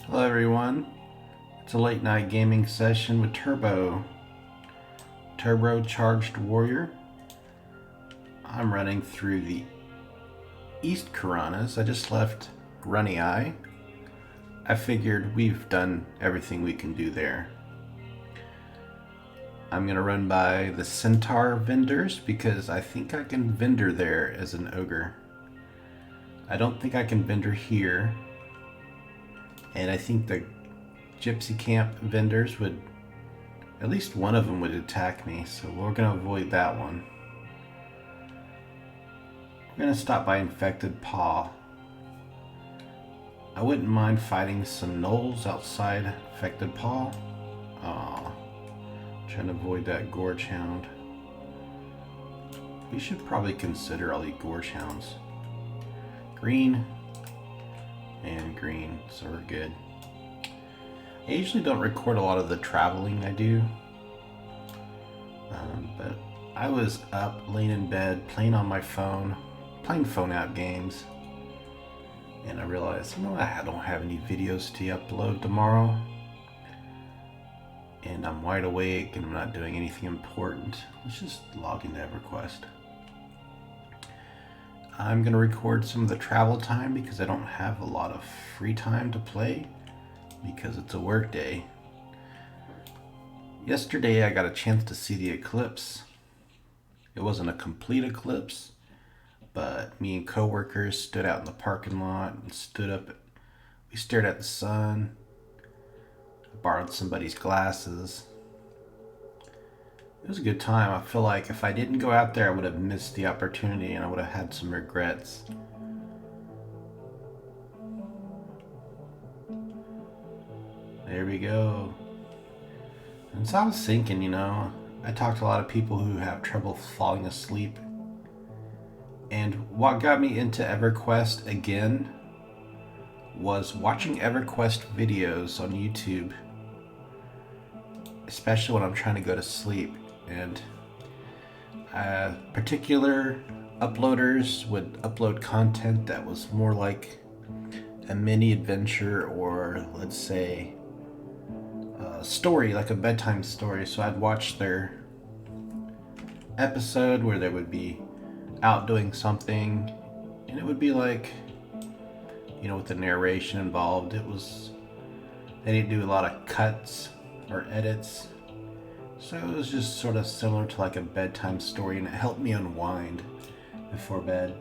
Hello everyone, it's a late night gaming session with Turbo Charged Warrior. I'm running through the East Caranas. I just left Runny Eye. I figured we've done everything we can do there. I'm gonna run by the Centaur vendors because I think I can vendor there as an ogre. I don't think I can vendor here. And I think the Gypsy Camp vendors would, at least one of them would attack me, so we're going to avoid that one. We're going to stop by Infected Paw. I wouldn't mind fighting some gnolls outside Infected Paw. Trying to avoid that Gorge Hound. We should probably consider all the Gorge Hounds. Green and green, so we're good. I usually don't record a lot of the traveling I do, but I was up laying in bed playing on my phone, playing phone app games, and I realized, I don't have any videos to upload tomorrow, and I'm wide awake and I'm not doing anything important. Let's just log into Everquest. I'm going to record some of the travel time because I don't have a lot of free time to play because it's a work day. Yesterday I got a chance to see the eclipse. It wasn't a complete eclipse, but me and coworkers stood out in the parking lot and we stared at the sun. I borrowed somebody's glasses. It was a good time. I feel like if I didn't go out there, I would have missed the opportunity and I would have had some regrets. There we go. And so I was thinking, I talked to a lot of people who have trouble falling asleep. And what got me into Everquest again was watching Everquest videos on YouTube, especially when I'm trying to go to sleep. And particular uploaders would upload content that was more like a mini adventure, or let's say a story, like a bedtime story. So I'd watch their episode where they would be out doing something, and it would be like, with the narration involved, they didn't do a lot of cuts or edits. So it was just sort of similar to like a bedtime story, and it helped me unwind before bed.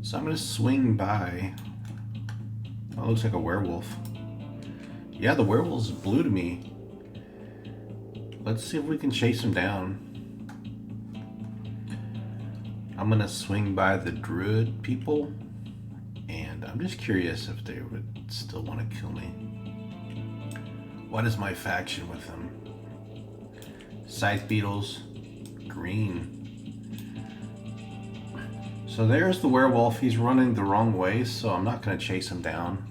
So I'm going to swing by. Oh, it looks like a werewolf. Yeah, the werewolf's blue to me. Let's see if we can chase him down. I'm going to swing by the druid people, and I'm just curious if they would still want to kill me. What is my faction with them? Scythe beetles, green. So there's the werewolf. He's running the wrong way, so I'm not going to chase him down.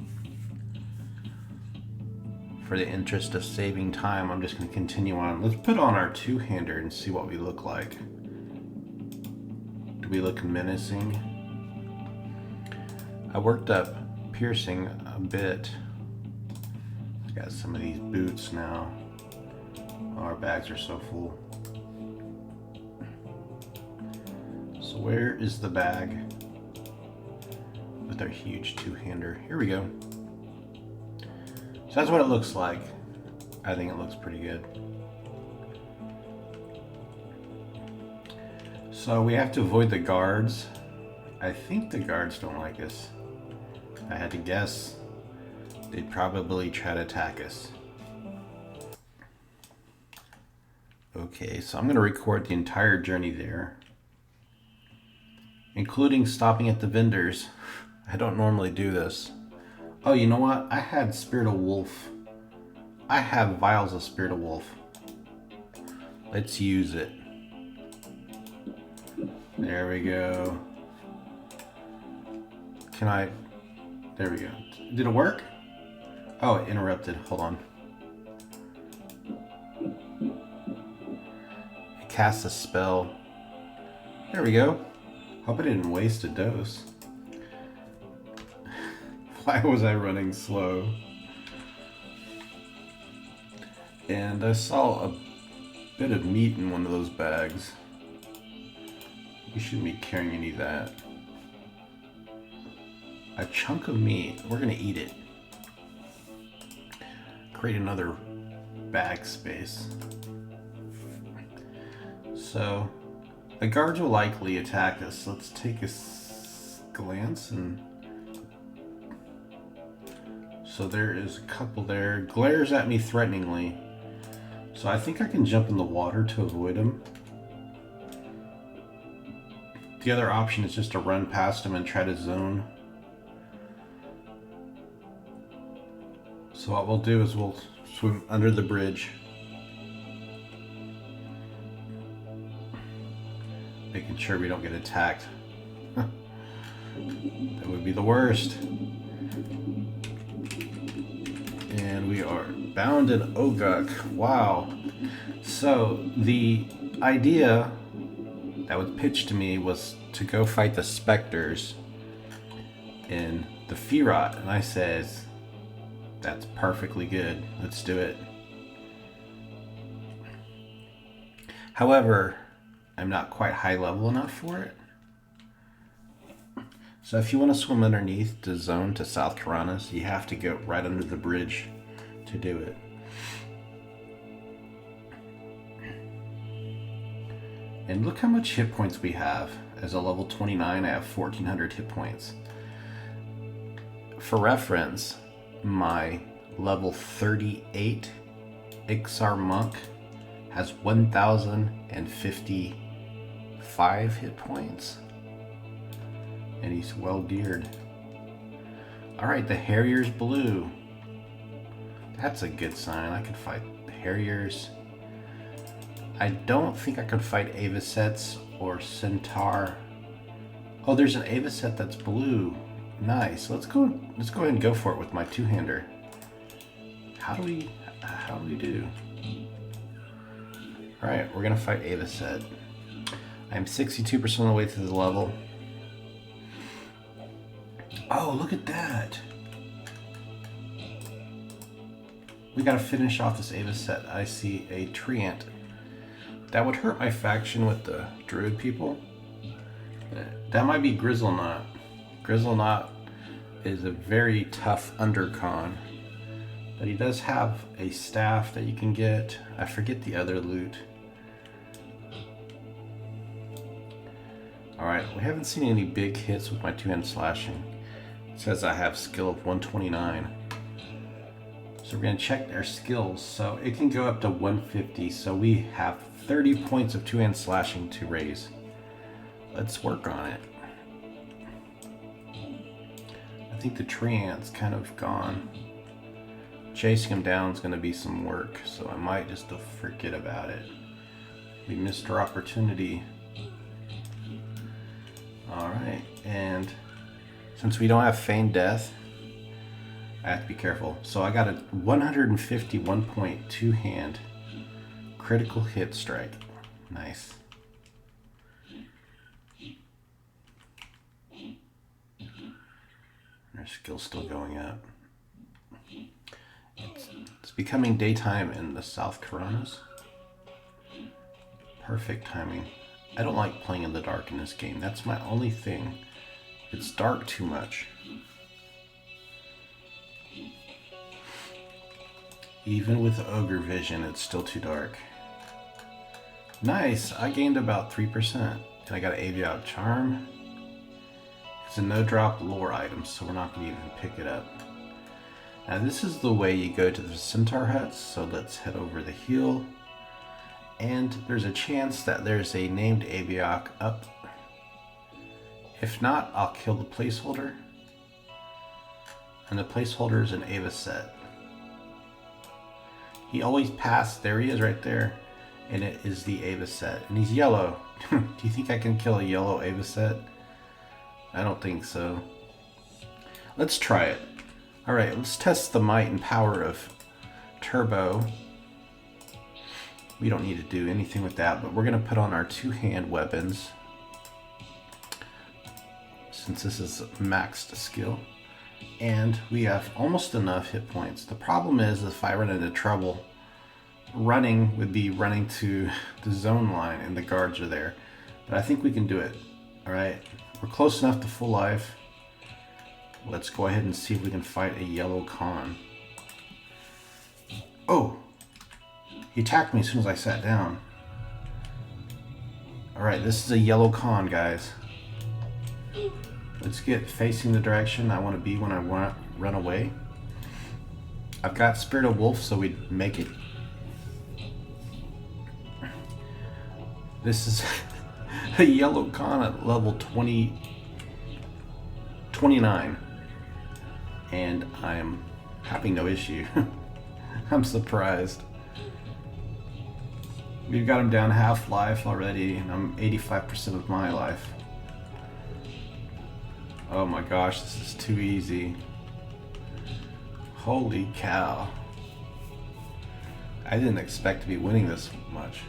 For the interest of saving time, I'm just going to continue on. Let's put on our two-hander and see what we look like. Do we look menacing? I worked up piercing a bit. Got some of these boots now. Our bags are so full. So where is the bag with our huge two-hander? Here we go. So that's what it looks like. I think it looks pretty good. So we have to avoid the guards. I think the guards don't like us. If I had to guess, they'd probably try to attack us. Okay, so I'm going to record the entire journey there, including stopping at the vendors. I don't normally do this. Oh, you know what? I had Spirit of Wolf. I have vials of Spirit of Wolf. Let's use it. There we go. There we go. Did it work? Oh, it interrupted. Hold on. It casts a spell. There we go. Hope I didn't waste a dose. Why was I running slow? And I saw a bit of meat in one of those bags. We shouldn't be carrying any of that. A chunk of meat. We're gonna eat it. Create another bag space. So the guards will likely attack us. Let's take a glance and so there is a couple there. Glares at me threateningly. So I think I can jump in the water to avoid him. The other option is just to run past him and try to zone. So what we'll do is we'll swim under the bridge. Making sure we don't get attacked. That would be the worst. And we are bound in Ogre. Wow. So the idea that was pitched to me was to go fight the specters in the Firot, and I says, that's perfectly good. Let's do it. However, I'm not quite high level enough for it. So if you want to swim underneath the zone to South Karanas, you have to go right under the bridge to do it. And look how much hit points we have. As a level 29, I have 1400 hit points. For reference, my level 38 Ixar monk has 1055 hit points. And he's well geared. Alright, the Harrier's blue. That's a good sign. I could fight Harriers. I don't think I could fight Avocets or Centaur. Oh, there's an Avocet that's blue. Nice. Let's go ahead and go for it with my two-hander. How do we do? Alright, we're gonna fight Avocet. I'm 62% of the way through the level. Oh, look at that! We gotta finish off this Avocet. I see a treant. That would hurt my faction with the druid people. That might be Grizzlenot. Grizzlenot is a very tough undercon. But he does have a staff that you can get. I forget the other loot. Alright, we haven't seen any big hits with my two-hand slashing. It says I have skill of 129. So we're going to check our skills. So it can go up to 150. So we have 30 points of two-hand slashing to raise. Let's work on it. I think the tree ant's kind of gone. Chasing him down is going to be some work. So I might just forget about it. We missed our opportunity. Alright, and since we don't have feigned death, I have to be careful. So I got a 151 point two-hand critical hit strike. Nice. Our skill's still going up. It's becoming daytime in the South Karanas. Perfect timing. I don't like playing in the dark in this game. That's my only thing. It's dark too much. Even with Ogre vision, it's still too dark. Nice! I gained about 3%. And I got an Aviac Charm. It's a no-drop lore item, so we're not going to even pick it up. Now this is the way you go to the Centaur huts, so let's head over the hill. And there's a chance that there's a named Aviac up. If not, I'll kill the placeholder. And the placeholder is an Avocet. He always passed. There he is right there. And it is the Avocet. And he's yellow. Do you think I can kill a yellow Avocet? I don't think so. Let's try it. Alright, let's test the might and power of Turbeau. We don't need to do anything with that, but we're going to put on our two-hand weapons. Since this is maxed skill. And we have almost enough hit points. The problem is if I run into trouble, running would be running to the zone line and the guards are there. But I think we can do it. Alright, we're close enough to full life. Let's go ahead and see if we can fight a yellow con. Oh! He attacked me as soon as I sat down. Alright, this is a yellow con, guys. Let's get facing the direction I want to be when I want to run away. I've got Spirit of Wolf, so we make it. This is a yellow con at level 29. And I'm having no issue. I'm surprised. We've got him down half life already, and I'm 85% of my life. Oh my gosh, this is too easy. Holy cow. I didn't expect to be winning this much.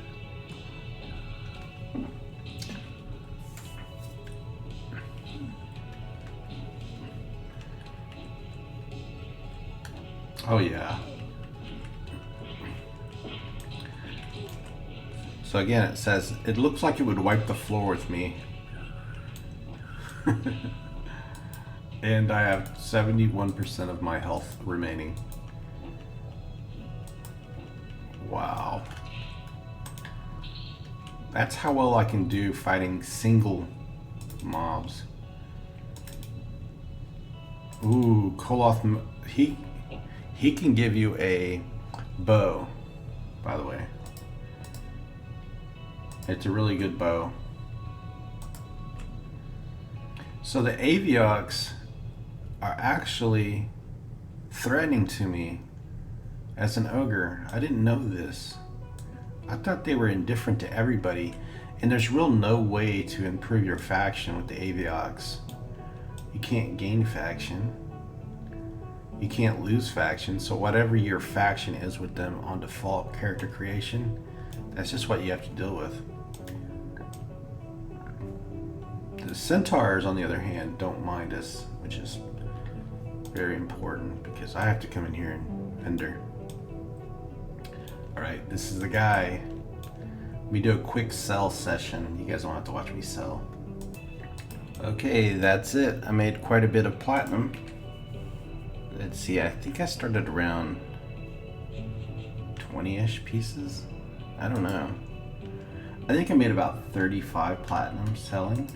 Oh yeah. So again, it says, it looks like it would wipe the floor with me. And I have 71% of my health remaining. Wow. That's how well I can do fighting single mobs. Ooh, Koloth, he can give you a bow, by the way. It's a really good bow. So the Aviocs are actually threatening to me as an ogre. I didn't know this. I thought they were indifferent to everybody, and there's real no way to improve your faction with the Aviocs. You can't gain faction. You can't lose faction, so whatever your faction is with them on default character creation, that's just what you have to deal with. The Centaurs, on the other hand, don't mind us, which is very important because I have to come in here and vendor. Alright, this is the guy. We do a quick sell session. You guys don't have to watch me sell. Okay, that's it. I made quite a bit of platinum. Let's see, I think I started around 20-ish pieces. I don't know. I think I made about 35 platinum selling.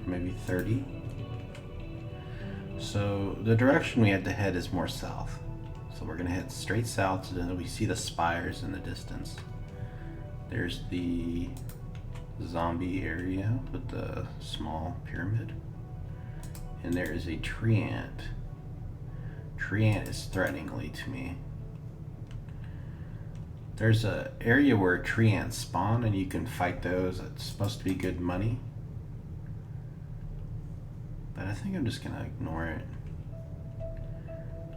Maybe 30. So the direction we had to head is more south. So we're gonna head straight south, and then we see the spires in the distance. There's the zombie area with the small pyramid. And there is a tree ant. Tree ant is threateningly to me. There's an area where tree ants spawn and you can fight those. It's supposed to be good money. But I think I'm just gonna ignore it.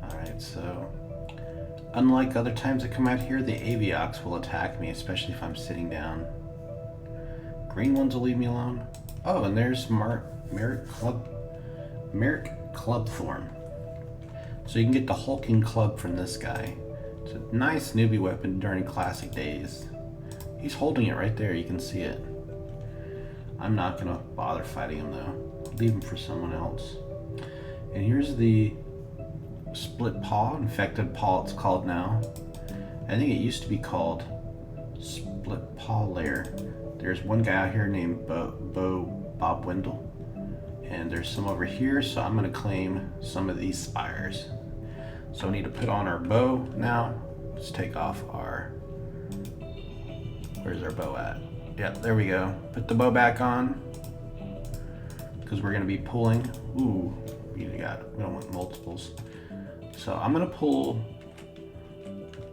Alright, so unlike other times I come out here, the Aviocs will attack me, especially if I'm sitting down. Green ones will leave me alone. Oh, and there's Merrick Clubthorn. So you can get the hulking club from this guy. It's a nice newbie weapon during classic days. He's holding it right there, you can see it. I'm not gonna bother fighting him though. Leave him for someone else. And here's the split paw, infected paw it's called now. I think it used to be called split paw lair. There's one guy out here named Bob Wendell. And there's some over here, so I'm gonna claim some of these spires. So we need to put on our bow now. Let's take off our, where's our bow at? Yep, there we go. Put the bow back on, because we're gonna be pulling. Ooh, we don't want multiples. So I'm gonna pull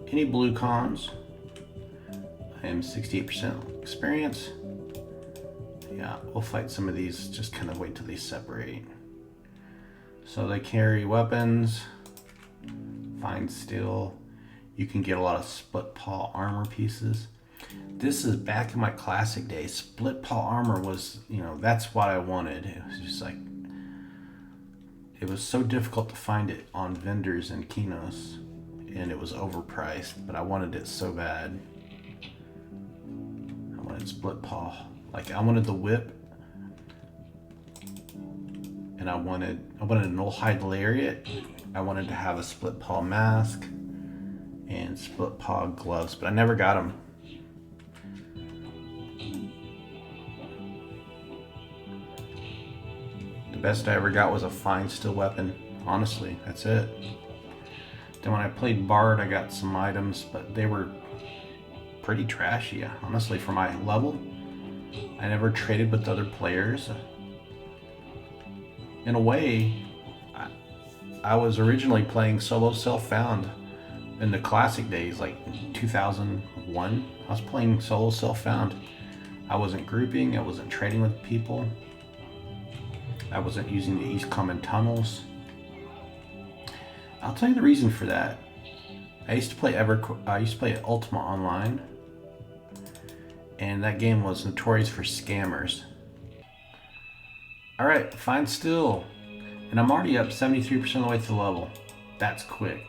any blue cons. I am 68% experience. Yeah, we'll fight some of these, just kind of wait till they separate. So they carry weapons, fine steel. You can get a lot of split paw armor pieces. This is back in my classic days. Split paw armor was, that's what I wanted. It was just like, It was so difficult to find it on vendors in Kinos, and it was overpriced, but I wanted it so bad. I wanted split paw. Like, I wanted the whip, and I wanted a gnoll hide lariat. I wanted to have a split paw mask and split paw gloves, but I never got them. The best I ever got was a fine steel weapon. Honestly, that's it. Then when I played Bard, I got some items, but they were pretty trashy, honestly, for my level. I never traded with other players. In a way, I was originally playing solo self-found in the classic days, like 2001. I was playing solo self-found. I wasn't grouping, I wasn't trading with people. I wasn't using the East Common tunnels. I'll tell you the reason for that. I used to play Ultima Online, and that game was notorious for scammers. Alright, fine still. And I'm already up 73% of the way to the level. That's quick.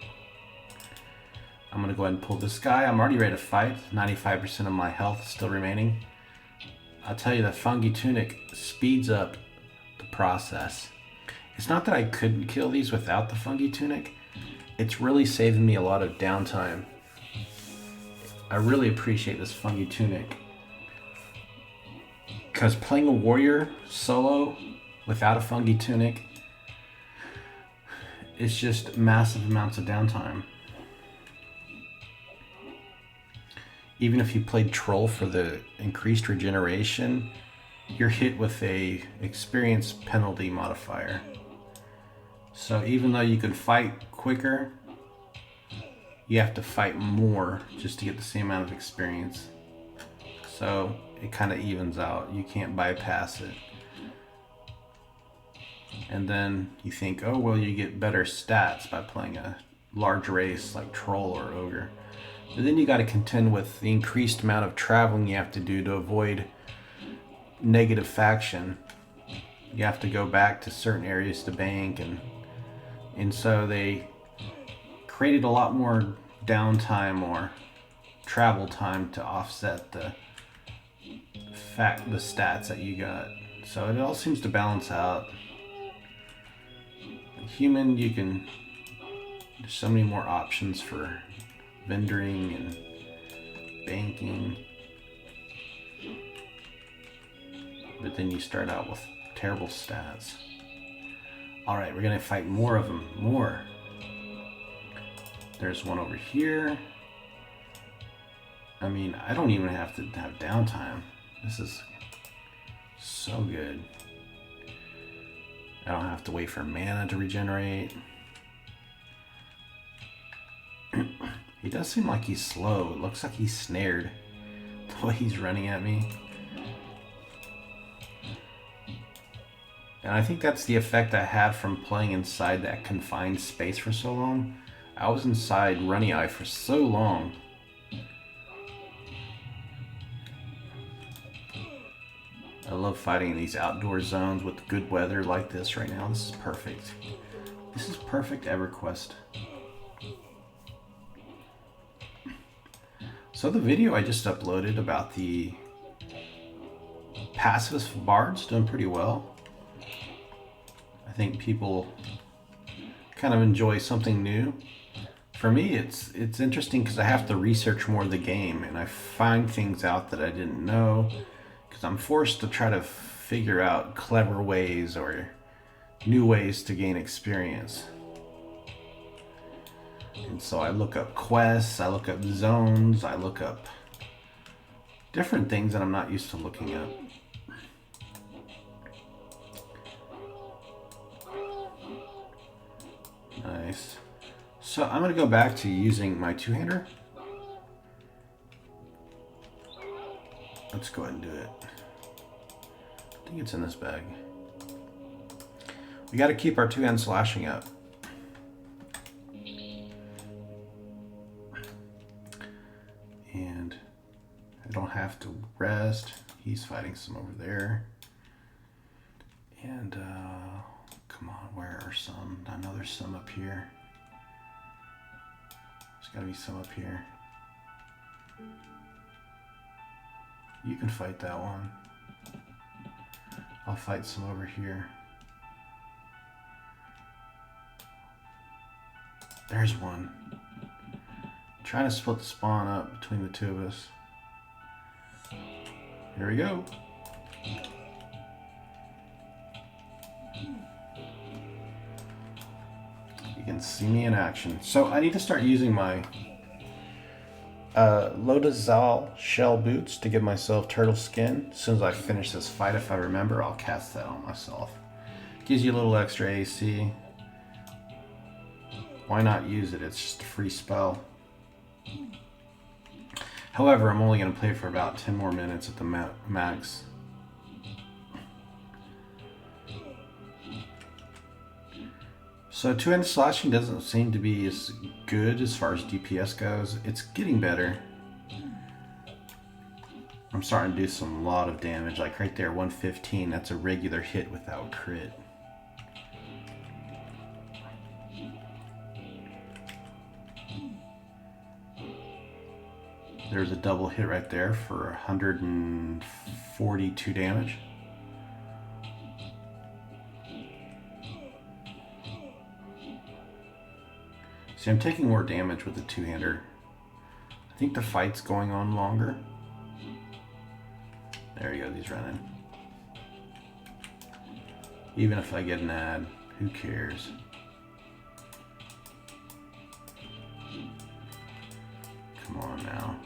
I'm gonna go ahead and pull this guy. I'm already ready to fight. 95% of my health still remaining. I'll tell you, the fungi tunic speeds up the process. It's not that I couldn't kill these without the fungi tunic. It's really saving me a lot of downtime. I really appreciate this fungi tunic, because playing a warrior solo without a fungi tunic, it's just massive amounts of downtime. Even if you played troll for the increased regeneration, you're hit with a experience penalty modifier. So even though you can fight quicker, you have to fight more just to get the same amount of experience. So it kind of evens out. You can't bypass it. And then you think, oh, well, you get better stats by playing a large race like troll or ogre. But then you got to contend with the increased amount of traveling you have to do to avoid negative faction. You have to go back to certain areas to bank, and so they created a lot more downtime or travel time to offset the stats that you got. So it all seems to balance out. Human, there's so many more options for vendoring and banking, but then you start out with terrible stats. Alright, we're gonna fight more of them. More. There's one over here. I mean, I don't even have to have downtime. This is so good. I don't have to wait for mana to regenerate. He does seem like he's slow. It looks like he's snared the way he's running at me. And I think that's the effect I had from playing inside that confined space for so long. I was inside Runny Eye for so long. I love fighting in these outdoor zones with good weather like this right now. This is perfect. This is perfect Everquest. So the video I just uploaded about the pacifist bards doing pretty well. I think people kind of enjoy something new. For me, it's interesting because I have to research more of the game, and I find things out that I didn't know, because I'm forced to try to figure out clever ways or new ways to gain experience. And so I look up quests, I look up zones, I look up different things that I'm not used to looking up. Nice. So I'm going to go back to using my two-hander. Let's go ahead and do it. I think it's in this bag. We got to keep our two-hand slashing up. And I don't have to rest. He's fighting some over there. And go Come on, where are some? I know there's some up here. There's gotta be some up here. You can fight that one. I'll fight some over here. There's one. I'm trying to split the spawn up between the two of us. Here we go. You can see me in action. So I need to start using my Lodazal shell boots to give myself turtle skin. As soon as I finish this fight, if I remember, I'll cast that on myself. Gives you a little extra AC. Why not use it? It's just a free spell. However, I'm only going to play for about 10 more minutes at the max. So two-handed slashing doesn't seem to be as good as far as DPS goes. It's getting better. I'm starting to do some lot of damage, like right there, 115. That's a regular hit without crit. There's a double hit right there for 142 damage. See, I'm taking more damage with the two-hander. I think the fight's going on longer. There he goes, he's running. Even if I get an ad, who cares? Come on now.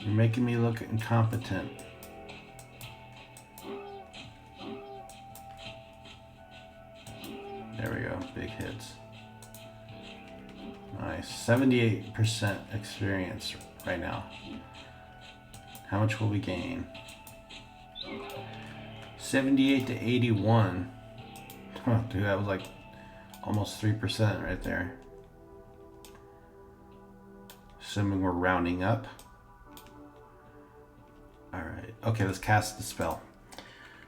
You're making me look incompetent. There we go, big hits. Nice, 78% experience right now. How much will we gain? 78 to 81. Huh, dude, that was like almost 3% right there. Assuming we're rounding up. Alright, okay, let's cast the spell.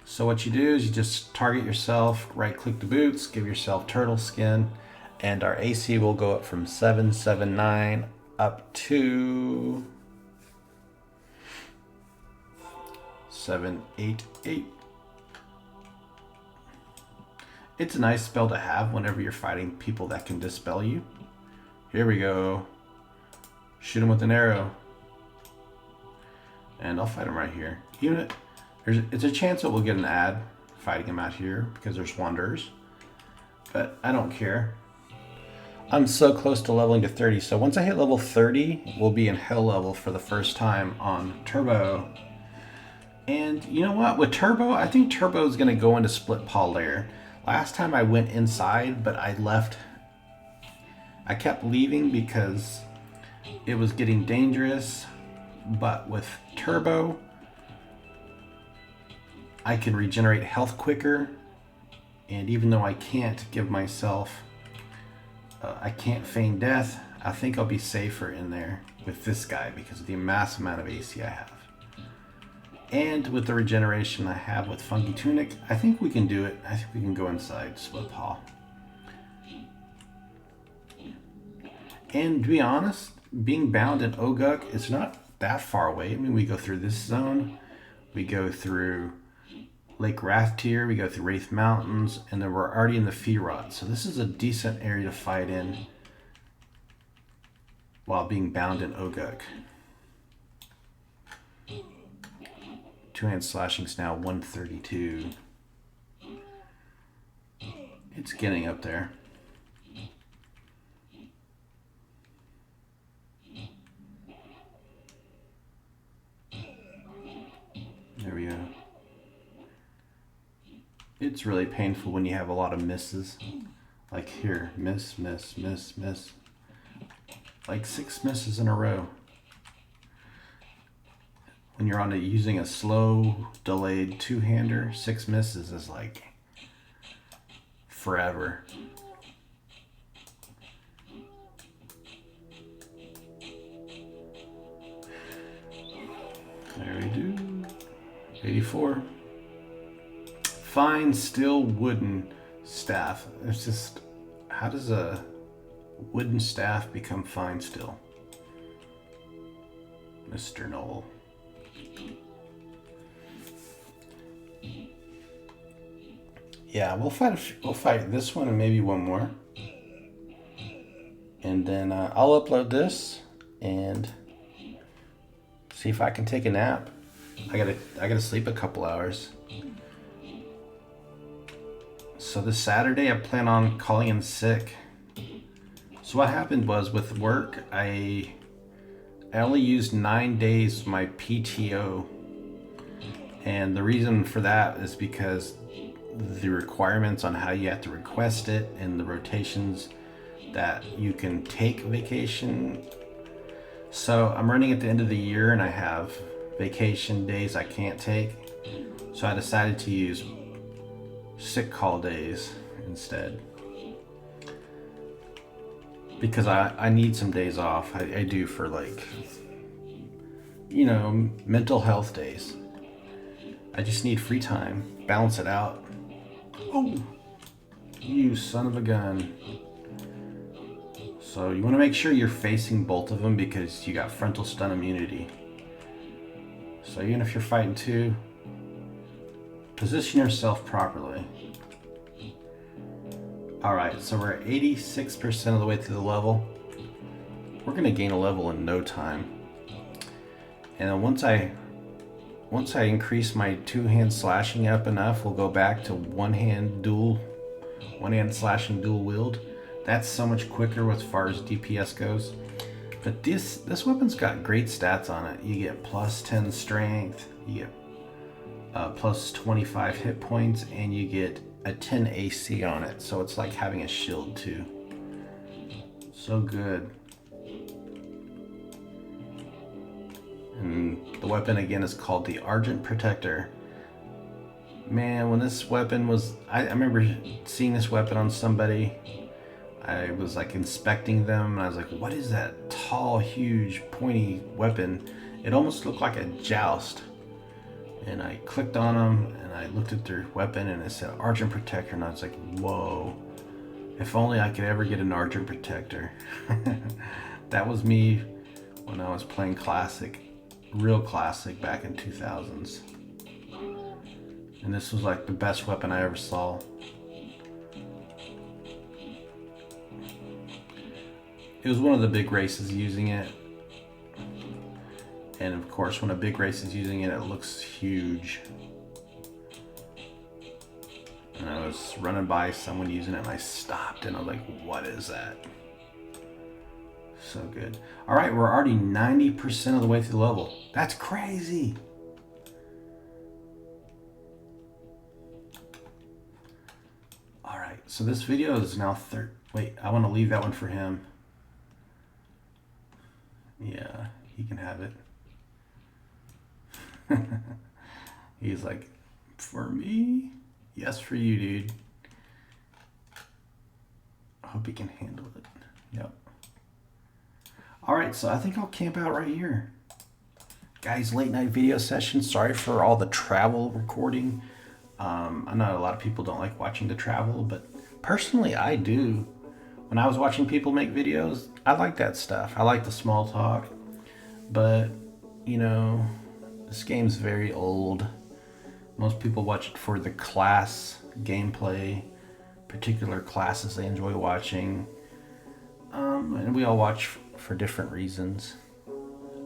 So what you do is you just target yourself, right click the boots, give yourself turtle skin, and our AC will go up from 779 up to 788. It's a nice spell to have whenever you're fighting people that can dispel you. Here we go. Shoot him with an arrow. And I'll fight him right here. Even it's a chance that we'll get an ad fighting him out here because there's wanderers. But I don't care. I'm so close to leveling to 30. So once I hit level 30, we'll be in hell level for the first time on Turbo. And you know what? With Turbo, I think Turbo is going to go into split paw lair. Last time I went inside, but I left. I kept leaving because it was getting dangerous. But with Turbo, I can regenerate health quicker. And even though I can't give myself, I can't feign death, I think I'll be safer in there with this guy because of the massive amount of AC I have. And with the regeneration I have with Funky Tunic, I think we can do it. I think we can go inside Split Paw. And to be honest, being bound in Ogre is not that far away. I mean, we go through this zone, we go through Lake Rathtier, we go through Wraith Mountains, and then we're already in the Feerot. So this is a decent area to fight in while being bound in Ogre. Two-hand slashing's now 132. It's getting up there. There we go. It's really painful when you have a lot of misses. Like here, miss, miss, miss, miss. Like 6 misses in a row. When you're using a slow, delayed two-hander, 6 misses is like forever. There we do. 84. Fine, still wooden. staff. It's just, how does a wooden staff become fine still? Mr. Gnoll. Yeah, we'll fight this one and maybe one more. And then I'll upload this and see if I can take a nap. I gotta sleep a couple hours. So this Saturday I plan on calling in sick. So what happened was with work, I only used 9 days of my PTO. And the reason for that is because the requirements on how you have to request it and the rotations that you can take vacation. So I'm running at the end of the year and I have vacation days I can't take. So I decided to use sick call days instead. Because I need some days off. I do for like, you know, mental health days. I just need free time. Balance it out. Oh, you son of a gun. So you want to make sure you're facing both of them because you got frontal stun immunity. So even if you're fighting two, position yourself properly. Alright, so we're at 86% of the way through the level. We're going to gain a level in no time. And then once I increase my two-hand slashing up enough, we'll go back to one-hand slashing dual wield. That's so much quicker as far as DPS goes. But this weapon's got great stats on it. You get plus 10 strength, you get plus 25 hit points, and you get a 10 AC on it. So it's like having a shield too. So good. And the weapon again is called the Argent Protector. Man, when this weapon was, I remember seeing this weapon on somebody. I was like inspecting them and I was like, what is that tall, huge, pointy weapon? It almost looked like a joust. And I clicked on them and I looked at their weapon and it said Argent Protector, and I was like, whoa, if only I could ever get an Argent Protector. That was me when I was playing Classic, real Classic back in 2000s. And this was like the best weapon I ever saw. It was one of the big races using it. And of course, when a big race is using it, it looks huge. And I was running by someone using it and I stopped and I was like, what is that? So good. All right, we're already 90% of the way through the level. That's crazy. All right, so this video is now wait, I want to leave that one for him. Yeah, he can have it. He's like, for me? Yes, for you, dude. I hope he can handle it. Yep. Alright, so I think I'll camp out right here. Guys, late night video session. Sorry for all the travel recording. I know a lot of people don't like watching the travel, but personally I do. When I was watching people make videos, I like that stuff. I like the small talk. But, you know, this game's very old. Most people watch it for the class gameplay, particular classes they enjoy watching. And we all watch for different reasons.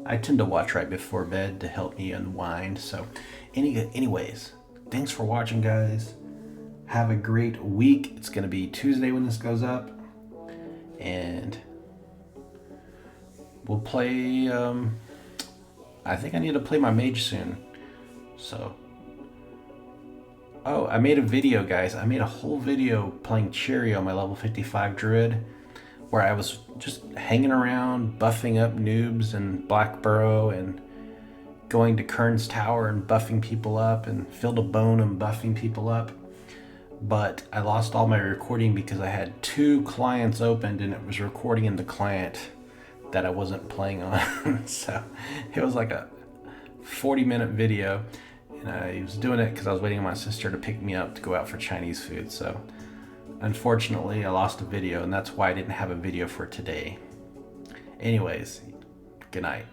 I tend to watch right before bed to help me unwind. So anyways, thanks for watching, guys. Have a great week. It's going to be Tuesday when this goes up. And we'll play, I think I need to play my mage soon. So, oh, I made a video, guys. I made a whole video playing Cheerio, my level 55 druid, where I was just hanging around, buffing up noobs and Blackburrow and going to Kern's Tower and buffing people up and Field of Bone and buffing people up. But I lost all my recording because I had 2 clients opened and it was recording in the client that I wasn't playing on. So it was like a 40-minute video, and I was doing it because I was waiting on my sister to pick me up to go out for Chinese food. So Unfortunately, I lost a video, and that's why I didn't have a video for today. Anyways, good night.